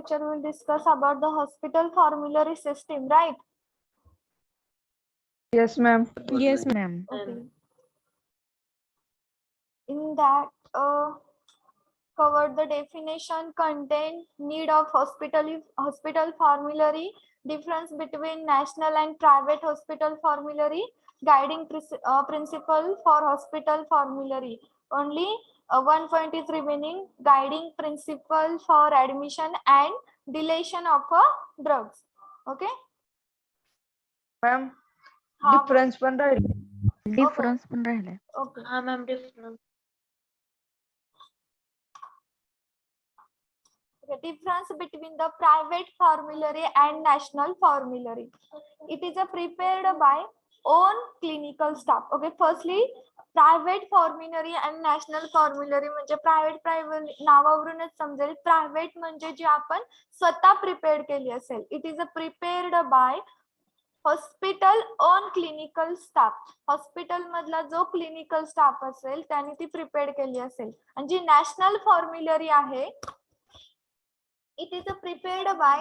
lecture we will discuss about the hospital formulary system, right? Yes, ma'am. Yes, ma'am. Okay. In that, covered the definition, content, need of hospital formulary, difference between national and private hospital formulary, guiding principle for hospital formulary. Only one point is remaining, guiding principle for admission and deletion of drugs. Okay. Ma'am हा, difference पण राहील. Difference पण राहिलाय. Okay. हाँ ma'am difference The difference between the private formulary and national formulary. It is prepared by own clinical staff. Okay, firstly, private formulary and national formulary म्हणजे private नावावरूनच समजेल. Private म्हणजे जे आपण स्वतः प्रिपेअर केली असेल. It is prepared by hospital on clinical staff. Hospital मधला जो क्लिनिकल स्टाफ असेल त्याने ती प्रिपेअर केली असेल. आणि जी नॅशनल फॉर्म्युलरी आहे, it is prepared by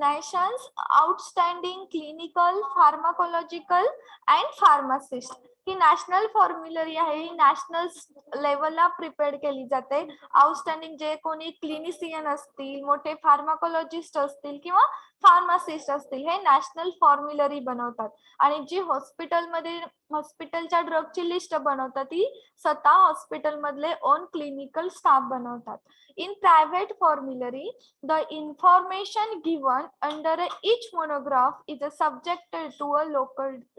nation's outstanding clinical, pharmacological and pharmacist. ही नॅशनल फॉर्म्युलरी आहे, ही नॅशनल लेवलला प्रिपेअर केली जाते. आउटस्टँडिंग जे कोणी क्लिनिशियन असतील, मोठे फार्माकोलॉजिस्ट असतील किंवा फार्मासिस्ट असतील, हे नॅशनल फॉर्म्युलरी बनवतात. आणि जी हॉस्पिटलमध्ये हॉस्पिटलच्या ड्रगची लिस्ट बनवतात ती स्वतः हॉस्पिटल मधले ओन क्लिनिकल स्टाफ बनवतात. In private formulary, the information given under each monograph is subjected to a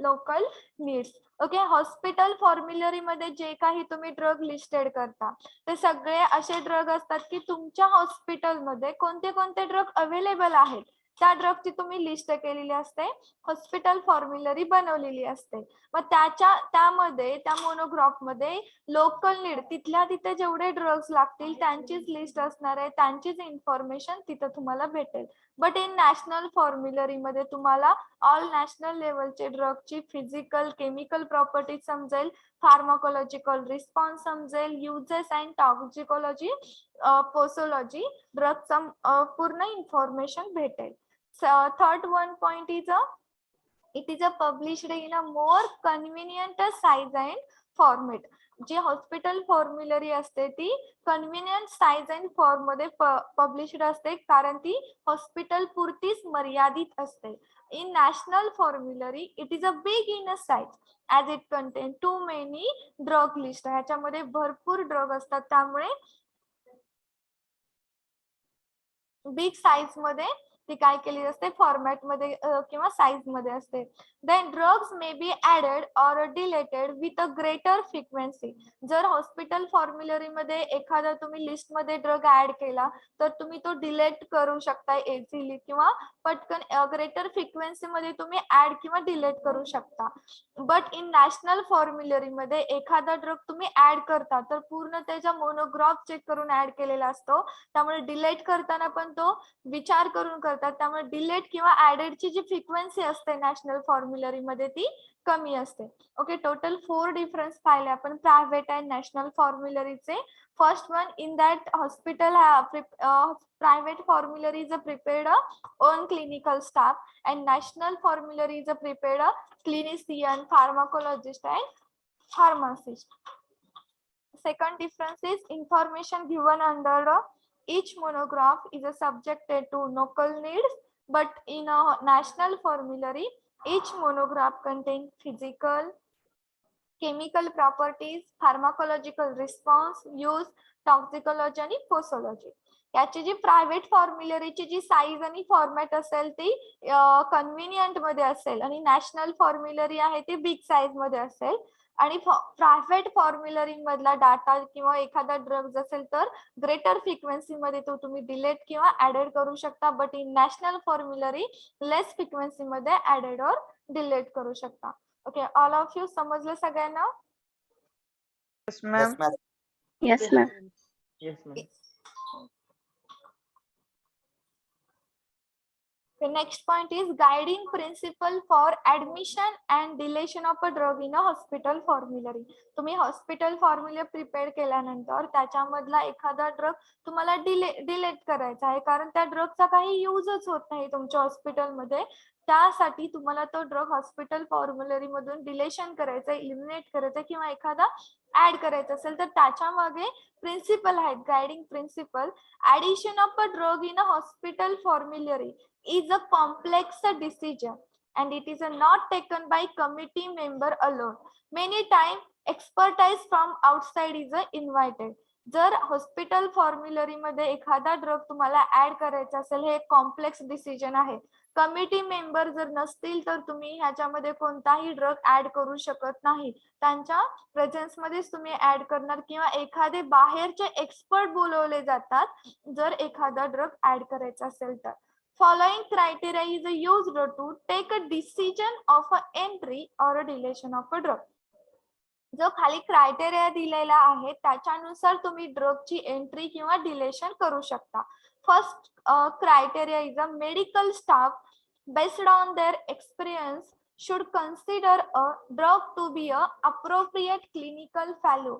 local needs. Okay, hospital formulary मध्ये जे काही तुम्ही ड्रग लिस्टेड करता ते सगळे असे ड्रग असतात की तुमच्या हॉस्पिटलमध्ये कोणते कोणते ड्रग अवेलेबल आहेत त्या ड्रगची तुम्ही लिस्ट केलेली असते, हॉस्पिटल फॉर्म्युलरी बनवलेली असते. मग त्यामध्ये त्या मोनोग्राफ मध्ये लोकल नीड तिथल्या तिथे जेवढे ड्रग्स लागतील त्यांचीच लिस्ट असणार आहे, त्यांचीच इन्फॉर्मेशन तिथं तुम्हाला भेटेल. बट इन नॅशनल फॉर्म्युलरी मध्ये तुम्हाला ऑल नॅशनल लेवलचे ड्रगची फिजिकल केमिकल प्रॉपर्टी समजेल, फार्माकोलॉजिकल रिस्पॉन्स समजेल, युजेस अँड टॉक्सिकोलॉजी, पोसोलॉजी, ड्रगचा पूर्ण इन्फॉर्मेशन भेटेल. Third one point is it is published in a more convenient size and format. जी हॉस्पिटल फॉर्म्युलरी असते ती कन्व्हिनियंट साईज अँड फॉर्म मध्ये published असते, कारण ती हॉस्पिटल पुरतीच मर्यादित असते. In national formulary it is a big in a size as it contain too many drug list. ह्याच्यामध्ये भरपूर ड्रग असतात, त्यामुळे बिग साईज मध्ये ती काय केली असते, फॉर्मॅट मध्ये किंवा साईज मध्ये असते. Then drugs may be added or deleted with a greater frequency. जर हॉस्पिटल फॉर्म्युलरी मध्ये एखादा तुम्ही लिस्ट मध्ये ड्रग ऍड केला तर तुम्ही तो डिलेट करू शकता इझिली, किंवा पटकन ग्रेटर फ्रिक्वेन्सी मध्ये तुम्ही ऍड किंवा डिलेट करू शकता. बट इन नॅशनल फॉर्म्युलरी मध्ये एखादा ड्रग तुम्ही ऍड करता तर पूर्ण त्याच्या मोनोग्राफ चेक करून ऍड केलेला असतो, त्यामुळे डिलेट करताना पण तो विचार करून करतात, त्यामुळे डिलेट किंवा ऍडेडची जी फ्रिक्वेन्सी असते नॅशनल फॉर्म्युलरी मध्ये ती कमी असते. ओके, टोटल 4 डिफरन्स पाहिले आपण प्रायव्हेट अँड नॅशनल फॉर्म्युलरीचे. First one, in that hospital private formulary is prepared own clinical staff and national formulary is prepared clinician, pharmacologist and pharmacist. Second difference is information given under each monograph is subjected to local needs, but in a national formulary each monograph contains physical, chemical properties, pharmacological response, use, toxicology आणि posology. याची जी private फॉर्म्युलरीची जी size आणि format असेल ती convenient मध्ये असेल, आणि national formulary आहे ती बिग साईज मध्ये असेल. आणि प्रायव्हेट फॉर्म्युलरी मधला डाटा किंवा एखादा ड्रग्ज असेल तर ग्रेटर फ्रिक्वेन्सी मध्ये तो तुम्ही डिलेट किंवा ऍडेड करू शकता, but in national formulary less frequency मध्ये ऍडेड और डिलेट करू शकता. ओके, ऑल ऑफ यू समजलं सगळ्यांना? Yes, ma'am. Yes, ma'am. Yes ma'am. Next point is guiding principle for admission and deletion of a drug in a hospital formulary. तुम्ही hospital formula prepare केल्यानंतर त्याच्यामधला एखादा drug तुम्हाला delete करायचा आहे, कारण त्या ड्रगचा काही युजच होत नाही तुमच्या हॉस्पिटलमध्ये. त्यासाठी तुम्हाला तो ड्रग हॉस्पिटल फॉर्म्युलरी मधून डिलेशन करायचं, इलिमिनेट करायचं किंवा एखादा ऍड करायचा असेल तर त्याच्या मागे प्रिन्सिपल आहेत, guiding principle. Addition of a drug in a hospital formulary is a complex decision and it is not taken by committee member alone. Many times expertise from outside is invited. जर hospital formulary मध्ये एखादा drug तुम्हाला add करायचा असेल, हे complex decision आहे, committee member जर नसतील तर तुम्ही ह्याच्यामध्ये कोणताही ड्रग ऍड करू शकत नाही. त्यांच्या प्रेझेन्स मध्येच तुम्ही ऍड करणार किंवा एखादे बाहेरचे एक्सपर्ट बोलवले जातात जर एखादा ड्रग ऍड करायचा असेल तर. Following criteria is used to take a decision of a entry or a deletion of a drug. जो खाली क्रायटेरिया दिलेला आहे त्याच्यानुसार तुम्ही ड्रगची एंट्री किंवा डिलेशन करू शकता. First criteria is a medical staff based on their experience should consider a drug to be a appropriate clinical fellow.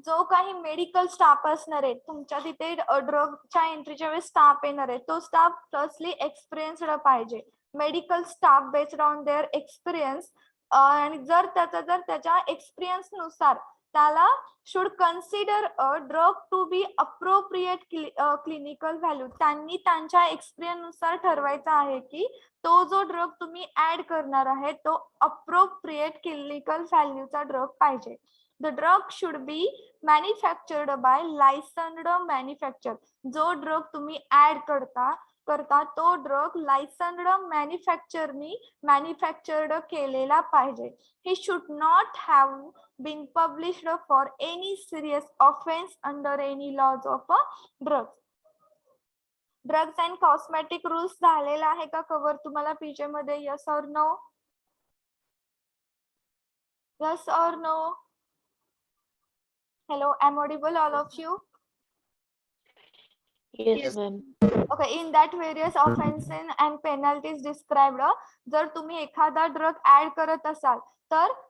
जो काही मेडिकल स्टाफ असणार आहे तुमच्या तिथे ड्रगच्या एंट्रीच्या वेळेस स्टाफ येणार आहे, तो स्टाफ फर्स्टली एक्सपिरियन्स्ड पाहिजे. Medical staff based on their experience, आणि जर त्याच्या एक्सपिरियन्स नुसार त्याला should consider a drug to be appropriate clinical value. त्यांनी त्यांच्या एक्सपिरियन्स नुसार ठरवायचा आहे की तो जो ड्रग तुम्ही ऍड करणार आहे तो अप्रोप्रिएट क्लिनिकल व्हॅल्यूचा ड्रग पाहिजे. The drug should be manufactured by licensed manufacturer. जो ड्रग तुम्ही ऍड करता तो ड्रग लायसन्ड मॅन्युफॅक्चरनी मॅन्युफॅक्चर्ड केलेला पाहिजे. He should not have been published for any serious offense under any laws of a drug. Drugs and cosmetic rules झालेला आहे का cover तुम्हाला पीजे मध्ये? Yes or no? Yes or no? Hello, am audible all of you? Yes, ma'am. Okay, in that various offenses and penalties described, जर तुम्ही एखादा drug add करत असाल तर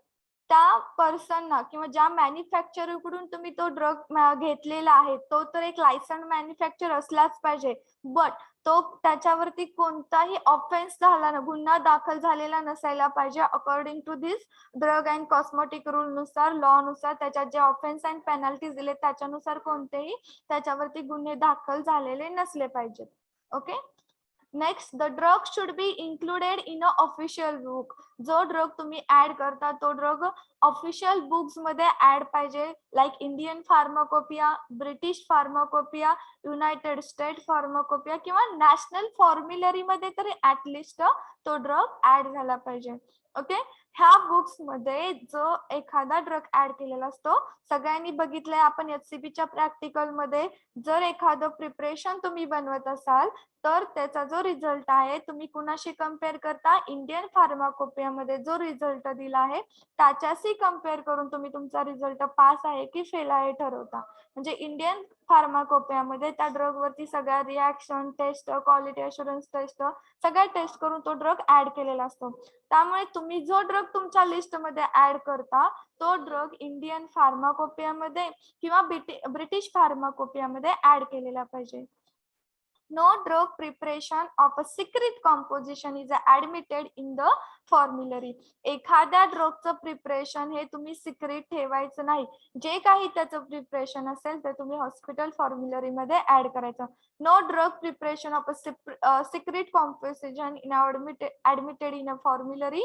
त्या पर्सनना किंवा ज्या मॅन्युफॅक्चरर कडून तुम्ही तो ड्रग घेतलेला आहे तो तर एक लायसन्ड मॅन्युफॅक्चर असलाच पाहिजे, बट तो त्याच्यावरती कोणताही ऑफेन्स झाला ना, गुन्हा दाखल झालेला नसायला पाहिजे. According to this drug and cosmetic rule नुसार, लॉ नुसार त्याच्यात जे ऑफेन्स अँड पेनल्टीज दिले त्याच्यानुसार कोणतेही त्याच्यावरती गुन्हे दाखल झालेले नसले पाहिजेत. Okay. Next, the drug should be included in a official book. जो ड्रग तुम्ही ऍड करता तो ड्रग ऑफिशियल बुक्स मध्ये ऍड पाहिजे, like Indian pharmacopoeia, British pharmacopoeia, United State pharmacopoeia किंवा नॅशनल फॉर्म्युलरी मध्ये तरी ऍटलिस्ट तो ड्रग ऍड झाला पाहिजे. ओके. ह्या बुक्स मध्ये जो एखादा ड्रग ऍड केलेला असतो, सगळ्यांनी बघितलंय आपण HCP प्रॅक्टिकल मध्ये, जर एखादं प्रिपरेशन तुम्ही बनवत असाल तर त्याचा जो रिझल्ट आहे तुम्ही कुणाशी कम्पेअर करता? इंडियन फार्माकोपिया मध्ये जो रिझल्ट दिला आहे त्याच्याशी कम्पेअर करून तुम्ही तुमचा रिझल्ट पास आहे की फेल आहे ठरवता. म्हणजे इंडियन फार्माकोपिया मध्ये त्या ड्रग वरती सगळ्या reaction test, quality assurance test, सगळ्या टेस्ट करून तो ड्रग ऍड केलेला असतो. त्यामुळे तुम्ही जो ड्रग तुमच्या लिस्ट मध्ये ऍड करता तो ड्रग इंडियन फार्माकोपिया मध्ये किंवा ब्रिटिश फार्माकोपिया मध्ये ऍड केलेला पाहिजे. No drug preparation of a secret composition is admitted in the formulary. एखाद्या ड्रगचं प्रिपरेशन हे तुम्ही सिक्रेट ठेवायचं नाही. जे काही त्याचं प्रिपरेशन असेल ते तुम्ही हॉस्पिटल फॉर्म्युलरी मध्ये ऍड करायचं. No drug preparation of a secret composition in admitted in a formulary.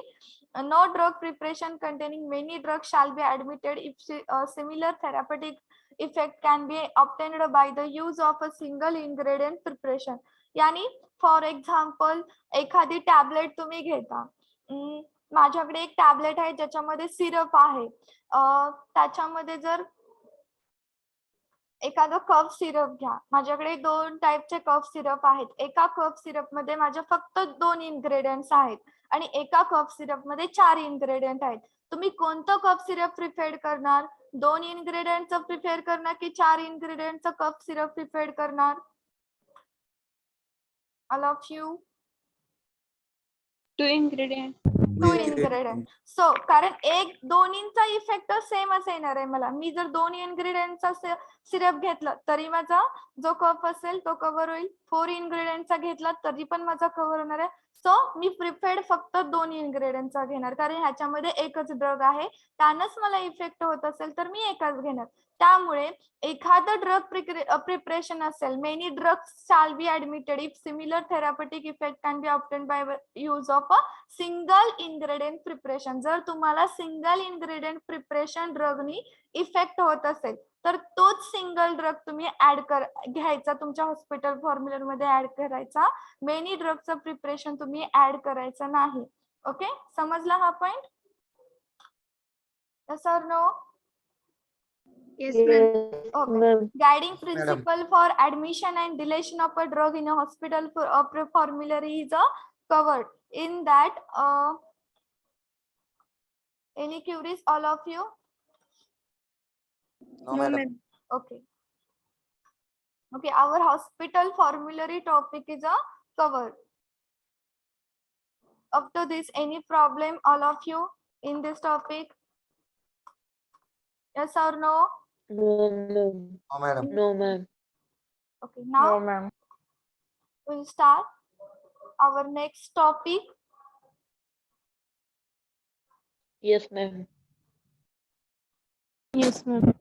No drug preparation containing many drugs shall be admitted if similar therapeutic effect can be obtained by the use of a single ingredient preparation. यानी for example एखादी tablet तुम्ही घेता, माझ्याकडे एक tablet आहे ज्याच्यामध्ये syrup आहे, त्याच्यामध्ये जर एखादं कफ सिरप घ्या, माझ्याकडे 2 टाईपचे कफ सिरप आहेत. एका कफ सिरप मध्ये माझ्या फक्त 2 इन्ग्रेडियंट्स आहेत आणि एका कफ सिरप मध्ये 4 इन्ग्रेडियंट आहेत. तुम्ही कोणतं कफ सिरप प्रिफेअर करणार? 2 इन्ग्रेडियंटचं प्रिफेअर करणार की 4 इन्ग्रेडियंटचं कफ सिरप प्रिफेअर करणार? All of you. 2 ingredient. Two ingredient. So कारण एक दोन्हींचा इफेक्ट सेमच येणार आहे मला. मी जर दोन इन्ग्रेडियंटचा सिरप घेतला तरी माझा जो कप असेल तो कव्हर होईल. 4 इन्ग्रेडियंटचा घेतला तरी पण माझा कव्हर होणार आहे. सो मी प्रिफर्ड फक्त 2 इन्ग्रेडियंटचा घेणार कारण ह्याच्यामध्ये एकच ड्रग आहे. त्यानंच मला इफेक्ट होत असेल तर मी एकच घेणार. त्यामुळे एखादं ड्रग प्रिपरेशन असेल, many drugs shall be admitted if similar therapeutic effect can be obtain by use of a single ingredient preparation. जर तुम्हाला सिंगल इन्ग्रेडियंट प्रिपरेशन ड्रगनी इफेक्ट होत असेल तर तोच सिंगल ड्रग तुम्ही घ्यायचा तुमच्या हॉस्पिटल फॉर्म्युलर मध्ये ऍड करायचा. मेनी ड्रगचं प्रिपरेशन तुम्ही ऍड करायचं नाही. ओके, समजला हा point? Yes or no? Yes, ma'am. Okay. Guiding principle for admission and deletion of a drug in a hospital formulary is covered in that. Any queries, all of you? No, madam. Okay. Okay, our hospital formulary topic is covered. Up to this, any problem, all of you, in this topic? Yes or no? No, ma'am. No, madam. No, ma'am. Okay, now No, ma'am. we'll start our next topic. Yes, ma'am. Yes, ma'am.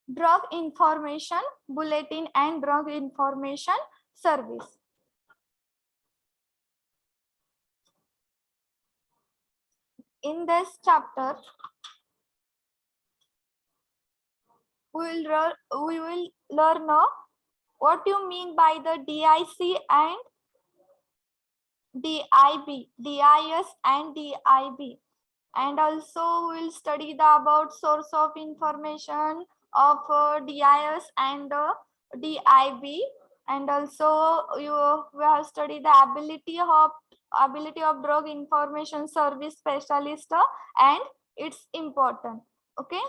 Drug information bulletin and drug information service. In this chapter, we will learn what you mean by the DIC and DIB, DIS and DIB, and also we will study the about source of information of DIS and DIB, and also we have studied the ability of drug information service specialist and its important. Okay,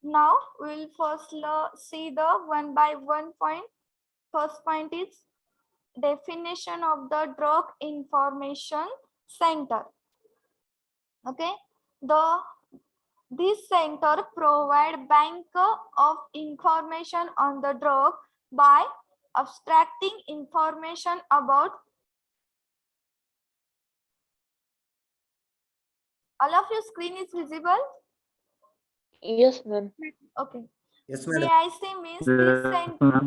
now we will first see the one by one point. First point is definition of the drug information center. Okay, this center provide bank of information on the drug by abstracting information about. All of your screen is visible? Yes, ma'am. Okay. Yes, DIC means this center.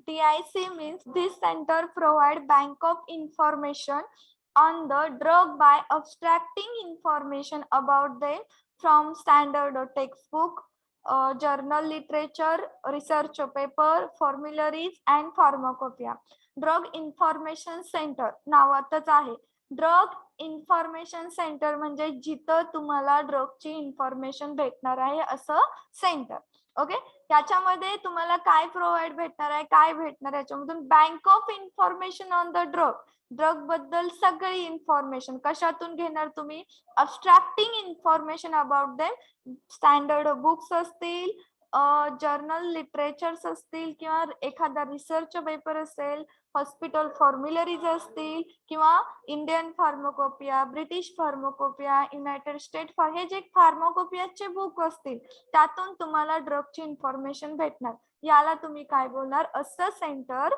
DIC means this center provide bank of information on the drug by abstracting information about them from standard textbook, journal literature, research paper, formularies and pharmacopoeia. Drug information center नावातच आहे. Drug information centre म्हणजे जिथं तुम्हाला ड्रगची information भेटणार आहे असं centre. Okay, याच्यामध्ये तुम्हाला काय प्रोव्हाइड भेटणार आहे, काय भेटणार आहे याच्यामधून bank of information on the drug. Drug बद्दल सगळी इन्फॉर्मेशन कशातून घेणार तुम्ही? Abstracting information about them. Standard books असतील, जर्नल लिटरेचर्स असतील किंवा एखादा रिसर्च पेपर असेल, हॉस्पिटल फॉर्म्युलरीज असतील किंवा Indian pharmacopoeia, British pharmacopoeia, United State हे जे फार्माकोपियाचे बुक असतील त्यातून तुम्हाला ड्रगची इन्फॉर्मेशन भेटणार. याला तुम्ही काय बोलणार? असं सेंटर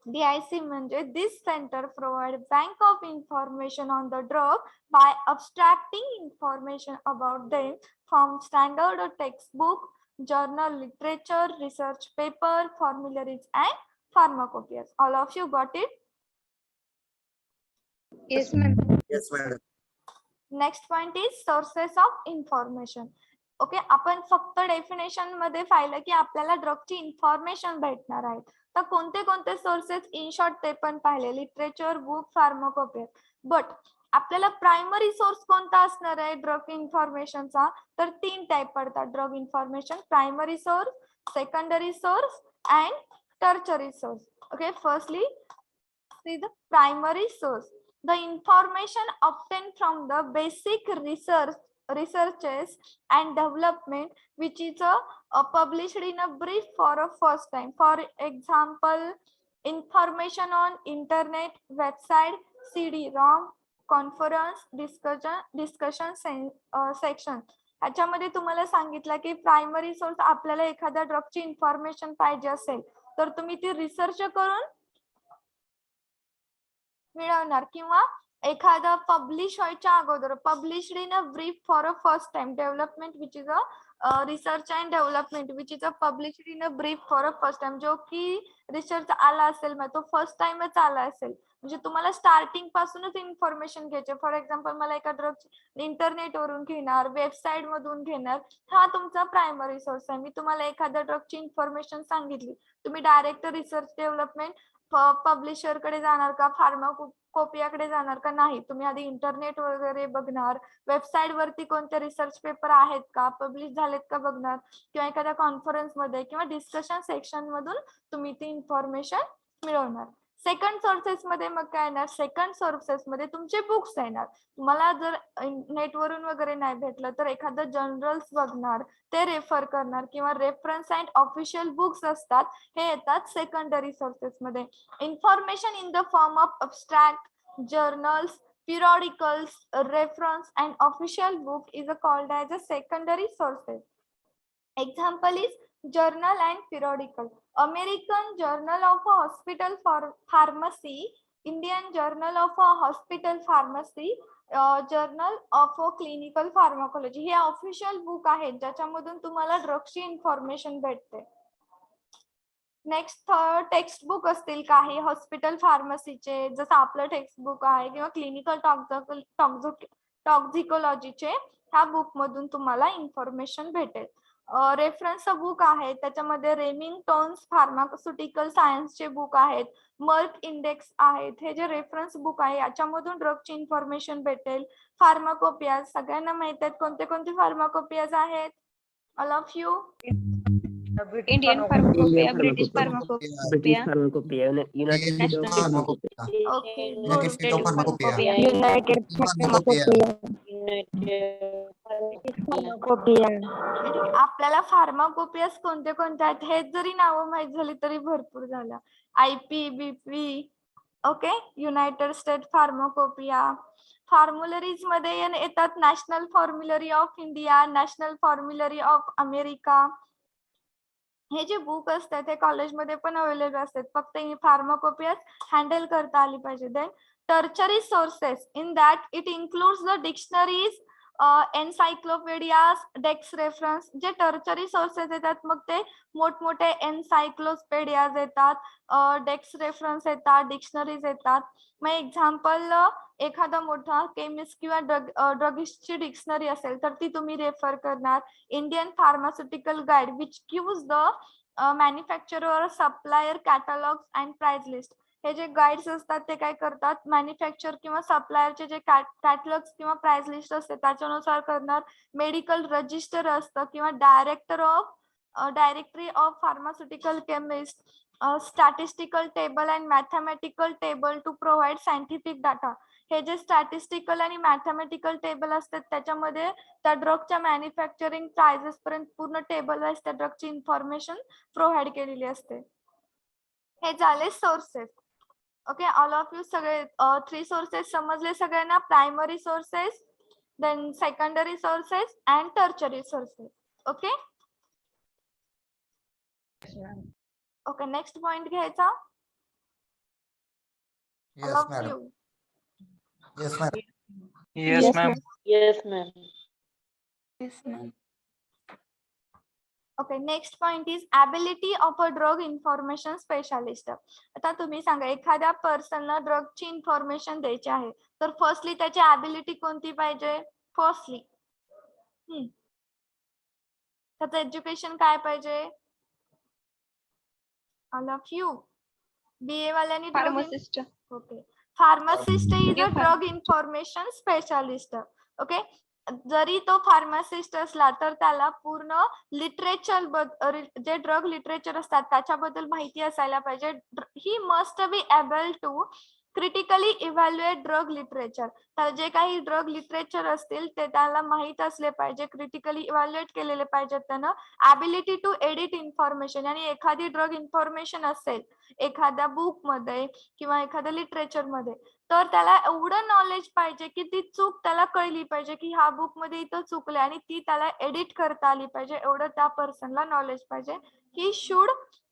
DIC म्हणजे this centre provide bank of information on the drug by abstracting information about them from standard textbook, journal literature, research paper, formularies and pharmacopoeias. All of you got it? Yes, ma'am. Yes, madam. Next point is sources of information. Okay, आपण फक्त definition मध्ये पाहिलं की आपल्याला ड्रगची information भेटणार आहे. तर कोणते कोणते सोर्सेस इन शॉर्ट ते पण पाहिले, लिटरेचर, बुक, फार्माकोपिया. बट आपल्याला प्रायमरी सोर्स कोणता असणार आहे ड्रग इन्फॉर्मेशनचा? तर 3 टाइप पडतात drug information: primary source, secondary source and tertiary source. Okay, firstly see the primary source. The information obtained from the basic research researches and development which is published in a brief for a first time. For example, information on internet, website, CD-ROM, conference, discussion section. ह्याच्यामध्ये तुम्हाला सांगितलं की primary source आपल्याला एखाद्या ड्रगची information पाहिजे असेल तर तुम्ही ती रिसर्च करून मिळवणार किंवा एखादा पब्लिश व्हायच्या अगोदर published in a brief for a first time development which is a research and development which is a published in a brief for a first time जो की रिसर्च आला असेल मग तो फर्स्ट टाइमच आला असेल म्हणजे तुम्हाला स्टार्टिंग पासूनच इन्फॉर्मेशन घ्यायचे. फॉर एक्झाम्पल मला एका ड्रग इंटरनेट वरून घेणार वेबसाईट मधून घेणार हा तुमचा प्रायमरी सोर्स आहे. मी तुम्हाला एखाद्या ड्रगची इन्फॉर्मेशन सांगितली तुम्ही डायरेक्ट रिसर्च डेव्हलपमेंट पब्लिशर कडे जाणार का फार्माकोपियाकडे जाणार का नाही. तुम्ही आधी इंटरनेट वगैरे बघणार वेबसाईट वरती कोणते रिसर्च पेपर आहेत का पब्लिश झालेत का बघणार किंवा एखाद्या कॉन्फरन्स मध्ये किंवा डिस्कशन सेक्शन मधून तुम्ही ती इन्फॉर्मेशन मिळवणार. सेकंड सोर्सेस मध्ये मग काय येणार सेकंड सोर्सेस मध्ये तुमचे बुक्स येणार. तुम्हाला जर नेटवरून वगैरे नाही भेटलं तर एखादं जर्नल्स बघणार ते रेफर करणार किंवा रेफरन्स अँड ऑफिशियल बुक्स असतात हे येतात सेकंडरी सोर्सेस मध्ये. Information in the form of abstract journals periodicals reference and official book is called as a secondary sources. Example is journal and periodical. American Journal of a Hospital Pharmacy, Indian Journal of a Hospital Pharmacy, Journal of a Clinical Pharmacology हे official book आहेत ज्याच्यामधून तुम्हाला ड्रगची information भेटते. Next textbook असतील काही hospital फार्मसीचे जसं आपलं textbook आहे किंवा क्लिनिकल टॉक्झिकोलॉजीचे ह्या बुक मधून तुम्हाला इन्फॉर्मेशन भेटेल. रेफरन्स बुक आहे त्याच्यामध्ये रेमिंग्टन्स फार्मास्युटिकल सायन्सचे बुक आहेत मर्क इंडेक्स आहेत हे जे रेफरन्स बुक आहे याच्यामधून ड्रगची इन्फॉर्मेशन भेटेल. फार्माकोपियाज सगळ्यांना माहित आहेत कोणते कोणते फार्माकोपियाज आहेत. All of you Indian pharmacopoeia, British pharmacopoeia, British Pharmacopoeia, United States of National Pharmacopoeia. Okay, United good. Pharmacopoeia. United Pharmacopoeia. आपल्याला फार्माकोपियास कोणते कोणते आहेत हे जरी नावं माहित झाली तरी भरपूर झालं. IPBP okay United State pharmacopoeia. Formularies मध्ये येतात national formulary of India national formulary of America. हे जे बुक असतात ते कॉलेजमध्ये पण अवेलेबल असतात फक्त ही फार्माकोपियास हँडल करता आली पाहिजे. Then tertiary sources in that it includes the dictionaries encyclopedias डेक्स रेफरन्स. जे टर्चरी सोर्सेस येतात मग ते मोठमोठे एनसायक्लोपीडियाज येतात डेक्स रेफरन्स येतात डिक्शनरीज येतात. मग एक्झाम्पल एखादा मोठा केमिस्ट किंवा ड्रगिस्टची डिक्शनरी असेल तर ती तुम्ही रेफर करणार. Indian pharmaceutical guide which gives the manufacturer supplier catalogues and price list. हे जे गाईड्स असतात ते काय करतात मॅन्युफॅक्चर किंवा सप्लायरचे जे कॅटलॉग्स किंवा प्राइस लिस्ट असते त्याच्यानुसार करणार. मेडिकल रजिस्टर असतं किंवा directory of pharmaceutical chemist. Statistical table and mathematical table to provide scientific data. हे जे स्टॅटिस्टिकल आणि मॅथमॅटिकल टेबल असतात त्याच्यामध्ये त्या ड्रगच्या मॅन्युफॅक्चरिंग प्राइसेस पर्यंत पूर्ण टेबल वाईज त्या ड्रगची इन्फॉर्मेशन प्रोव्हाइड केलेली असते. हे झाले sources. Okay all of you सगळे 3 सोर्सेस समजले सगळ्यांना. Primary sources then secondary sources and tertiary sources. Okay okay next point घ्यायचा. All Yes, of madam. You Yes, madam. Yes, ma'am. Yes, ma'am. Okay next point is ability of a drug information specialist. आता तुम्ही सांगा एखाद्या पर्सनला ड्रगची information द्यायची आहे तर firstly त्याची ability कोणती पाहिजे. फर्स्टली त्याचं एज्युकेशन काय पाहिजे. ऑल ऑफ यू BA वाल्यांनी pharmacist. Okay pharmacist is a Yeah, drug information specialist. Okay जरी तो फार्मासिस्ट असला तर त्याला पूर्ण लिटरेचर जे ड्रग लिटरेचर असतात त्याच्याबद्दल माहिती असायला पाहिजे. He must be able to critically evaluate drug literature. तर जे काही ड्रग लिटरेचर असतील ते त्याला माहित असले पाहिजे, क्रिटिकली इव्हॅल्युएट केलेले पाहिजेत त्यानं. ॲबिलिटी टू एडिट इन्फॉर्मेशन, आणि एखादी ड्रग इन्फॉर्मेशन असेल एखाद्या बुक मध्ये किंवा एखाद्या लिटरेचर मध्ये, तर त्याला एवढं नॉलेज पाहिजे की ती चूक त्याला कळली पाहिजे की ह्या बुक मध्ये इथं चुकले आणि ती त्याला एडिट करता आली पाहिजे. एवढं त्या पर्सनला नॉलेज पाहिजे. He should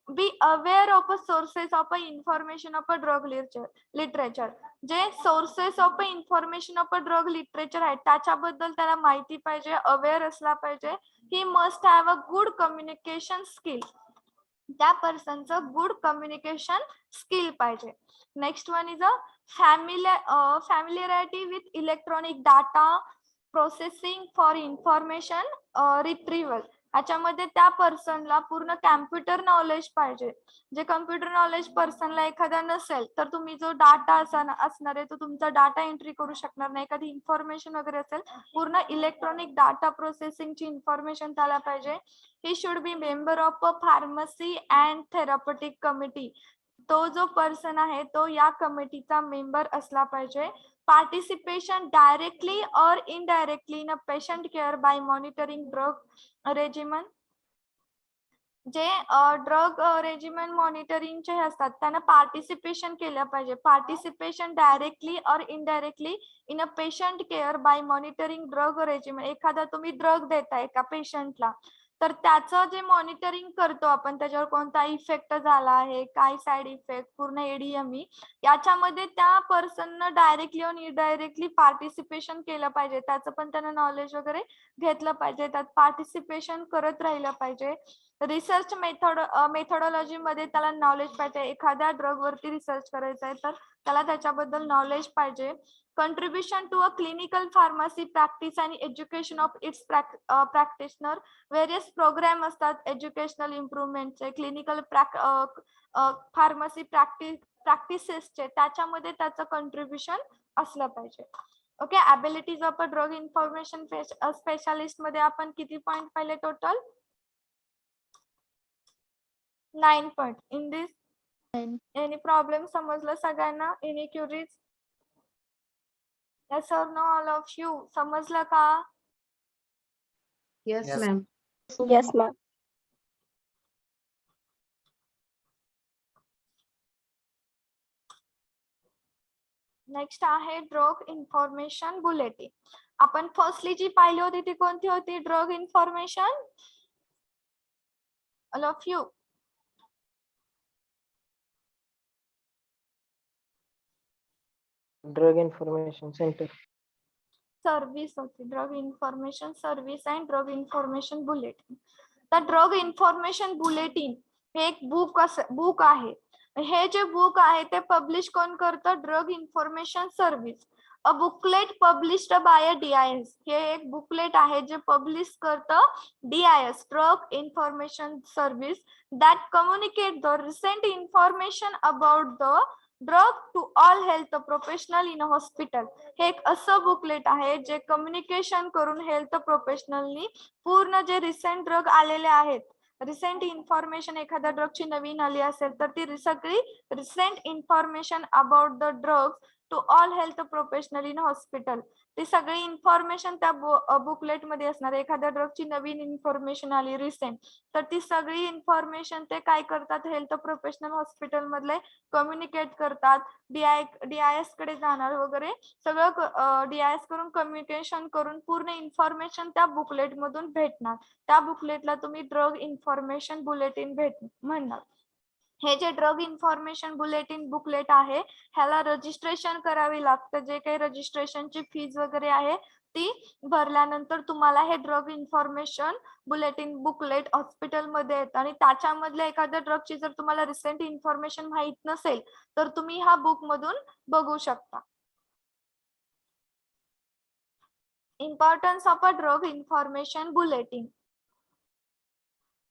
be aware of a sources of a information of a drug literature. जे sources of a information of a drug literature आहे त्याच्याबद्दल त्याला माहिती पाहिजे, अवेअर असला पाहिजे. He must have a good communication skill. त्या पर्सनचं गुड कम्युनिकेशन स्किल पाहिजे. Next one is a familiarity with electronic data processing for information retrieval. याच्यामध्ये त्या पर्सनला पूर्ण कॅम्प्युटर नॉलेज पाहिजे. जे कम्प्युटर नॉलेज पर्सनला एखादा नसेल तर तुम्ही जो डाटा असणार आहे तो तुमचा डाटा एंट्री करू शकणार नाही. एखादी इन्फॉर्मेशन वगैरे असेल, पूर्ण इलेक्ट्रॉनिक डाटा प्रोसेसिंगची इन्फॉर्मेशन त्याला पाहिजे. He should B member of a pharmacy and therapeutic committee. तो जो पर्सन आहे तो या कमिटीचा मेंबर असला पाहिजे. पार्टिसिपेशन डायरेक्टली और indirectly in a patient care by monitoring drug regimen. जे ड्रग रेजिमन मॉनिटरिंगचे असतात त्यांना पार्टिसिपेशन केलं पाहिजे. पार्टिसिपेशन डायरेक्टली और indirectly in a patient care by monitoring drug regimen. एखादा तुम्ही ड्रग देताय एका पेशंटला, तर त्याचं जे मॉनिटरिंग करतो आपण, त्याच्यावर कोणता इफेक्ट झाला आहे, काय साइड इफेक्ट, पूर्ण एडीएमई, याच्यामध्ये त्या पर्सननं डायरेक्टली आणि इनडायरेक्टली पार्टिसिपेशन केलं पाहिजे. त्याचं पण त्यानं नॉलेज वगैरे घेतलं पाहिजे, त्यात पार्टिसिपेशन करत राहिलं पाहिजे. रिसर्च मेथोडॉलॉजी मध्ये त्याला नॉलेज पाहिजे. एखाद्या ड्रग वरती रिसर्च करायचा आहे तर त्याला त्याच्याबद्दल नॉलेज पाहिजे. Contribution to a clinical pharmacy practice आणि education of its practitioner. Various program असतात एज्युकेशनल इम्प्रुव्हमेंटचे, क्लिनिकल फार्मसी प्रॅक्टिसेसचे, त्याच्यामध्ये त्याचं कंट्रीब्युशन असलं पाहिजे. Okay. Abilities of a drug information specialist मध्ये आपण किती पॉइंट पाहिले total? 9 point. In this any problem समजलं सगळ्यांना? Any queries? Yes or no, all of you? समजलं का? Yes, Yes. ma'am. Yes, ma'am. Next आहे ड्रग इन्फॉर्मेशन बुलेटिन. आपण फर्स्टली जी पाहिली होती ती कोणती होती? Drug information. All of you? Drug information centre. Service होती. Drug information service and drug information bulletin. तर ड्रग इन्फॉर्मेशन बुलेटिन हे एक बुक आहे. हे जे बुक आहे ते पब्लिश कोण करतं? Drug information service. A booklet published by DIS. हे एक बुकलेट आहे जे पब्लिश करतं DIS, drug information service, that communicate the recent information about the drug to all health professional in hospital. हे एक असं बुकलेट आहे जे कम्युनिकेशन करून हेल्थ प्रोफेशनलनी पूर्ण जे रिसेंट ड्रग आलेले आहेत, रिसेंट इन्फॉर्मेशन एखाद्या ड्रगची नवीन आली असेल तर ती सगळी recent information about the drugs to all health professional in hospital, ती सगळी इन्फॉर्मेशन त्या बुकलेट मध्ये असणार. एखाद्या ड्रगची नवीन इन्फॉर्मेशन आली रिसेंट, तर ती सगळी इन्फॉर्मेशन ते काय करतात? हेल्थ प्रोफेशनल हॉस्पिटल मधले कम्युनिकेट करतात. DIS कडे जाणार वगैरे सगळं DIS करून कम्युनिकेशन करून पूर्ण इन्फॉर्मेशन त्या बुकलेट मधून भेटणार. त्या बुकलेटला तुम्ही ड्रग इन्फॉर्मेशन बुलेटिन म्हणणार. हे जे ड्रग इन्फॉर्मेशन बुलेटिन बुकलेट आहे ह्याला रजिस्ट्रेशन करावी लागतं. जे काही रजिस्ट्रेशनची फीज वगैरे आहे ती भरल्यानंतर तुम्हाला हे ड्रग इन्फॉर्मेशन बुलेटिन बुकलेट हॉस्पिटलमध्ये येतं. आणि त्याच्यामधल्या एखाद्या ड्रगची जर तुम्हाला रिसेंट इन्फॉर्मेशन माहित नसेल तर तुम्ही हा बुक मधून बघू शकता. Importance of a drug information bulletin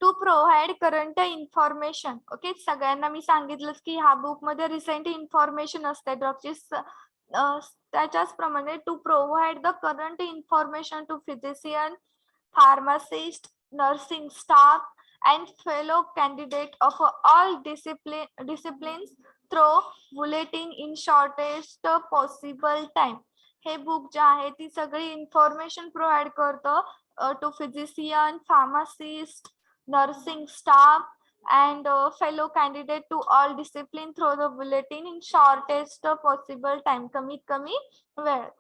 to provide current information. Okay. सगळ्यांना मी सांगितलंच की ह्या बुक मध्ये रिसेंट इन्फॉर्मेशन असते ड्रगची. त्याच्याच प्रमाणे to provide the current information to physician, pharmacist, nursing staff and fellow candidate of all disciplines through bulletin in shortest possible time. हे बुक जे आहे ती सगळी इन्फॉर्मेशन प्रोव्हाइड करतं to physician, pharmacist, nursing staff and fellow candidate to all discipline through the bulletin in shortest possible time. कमीत कमी वेळ.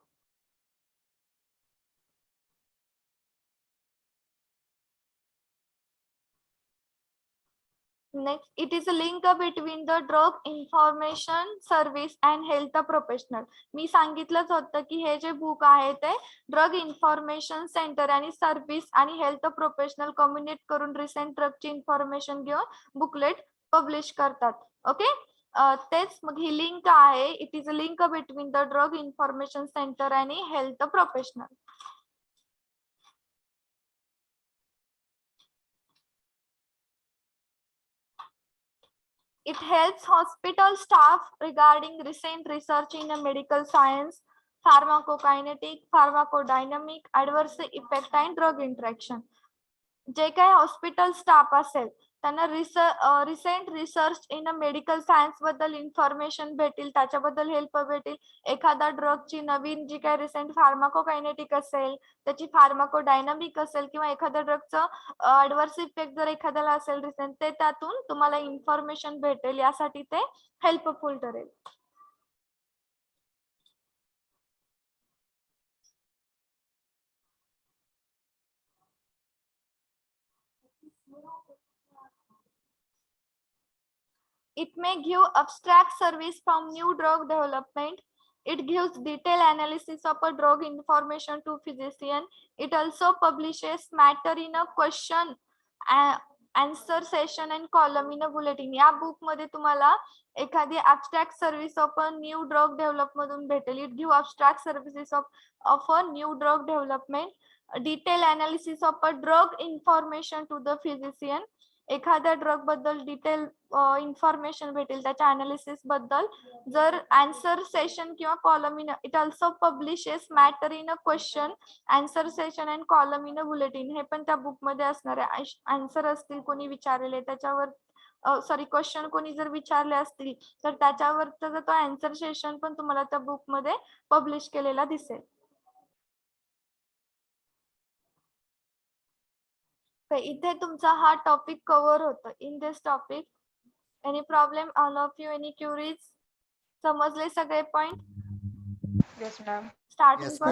Next, it is a link between the drug information service and health professional. मी सांगितलंच होतं की हे जे book आहे ते ड्रग इन्फॉर्मेशन सेंटर आणि सर्व्हिस आणि हेल्थ प्रोफेशनल कम्युनिकेट करून रिसेंट ड्रगची इन्फॉर्मेशन घेऊन बुकलेट पब्लिश करतात. ओके, तेच मग ही लिंक आहे. It is a link between the drug information centre आणि health professional. It helps hospital staff regarding recent research in medical science, pharmacokinetic, pharmacodynamic, adverse effect and drug interaction. जे काही hospital staff असेल त्यांना recent research in medical science बद्दल information भेटेल, त्याच्याबद्दल help भेटेल. एखादा ड्रगची नवीन जी काही रिसेंट फार्माकोकायनेटिक असेल, त्याची फार्माकोडायनामिक असेल किंवा एखाद्या ड्रगचं ऍडव्हर्स इफेक्ट जर एखाद्याला असेल रिसेंट, ते त्यातून तुम्हाला इन्फॉर्मेशन भेटेल. यासाठी ते हेल्पफुल ठरेल. It may give abstract service from new drug development. It gives detailed analysis of a drug information to physician. It also publishes matter in a question answer session and column in a bulletin. या book मध्ये तुम्हाला एखादी abstract service of a new drug development मधून भेटेल. It gives abstract services of a new drug development. Detailed analysis of a drug information to the physician. एखाद्या drug बद्दल detail information भेटेल त्याच्या अनालिसिस बद्दल. जर आन्सर सेशन किंवा column in, it also publishes matter in a question answer session and column in a bulletin. हे पण त्या बुक मध्ये असणार आहे. आन्सर असतील कोणी विचारलेले त्याच्यावर, सॉरी क्वेश्चन कोणी जर विचारले असतील तर त्याच्यावर तो आन्सर सेशन पण तुम्हाला त्या बुक मध्ये पब्लिश केलेला दिसेल. इथे तुमचा हा टॉपिक कव्हर होतो. In this topic any problem, all of you, any queries? समजले सगळे point? Yes, ma'am. Starting Yes, ma'am.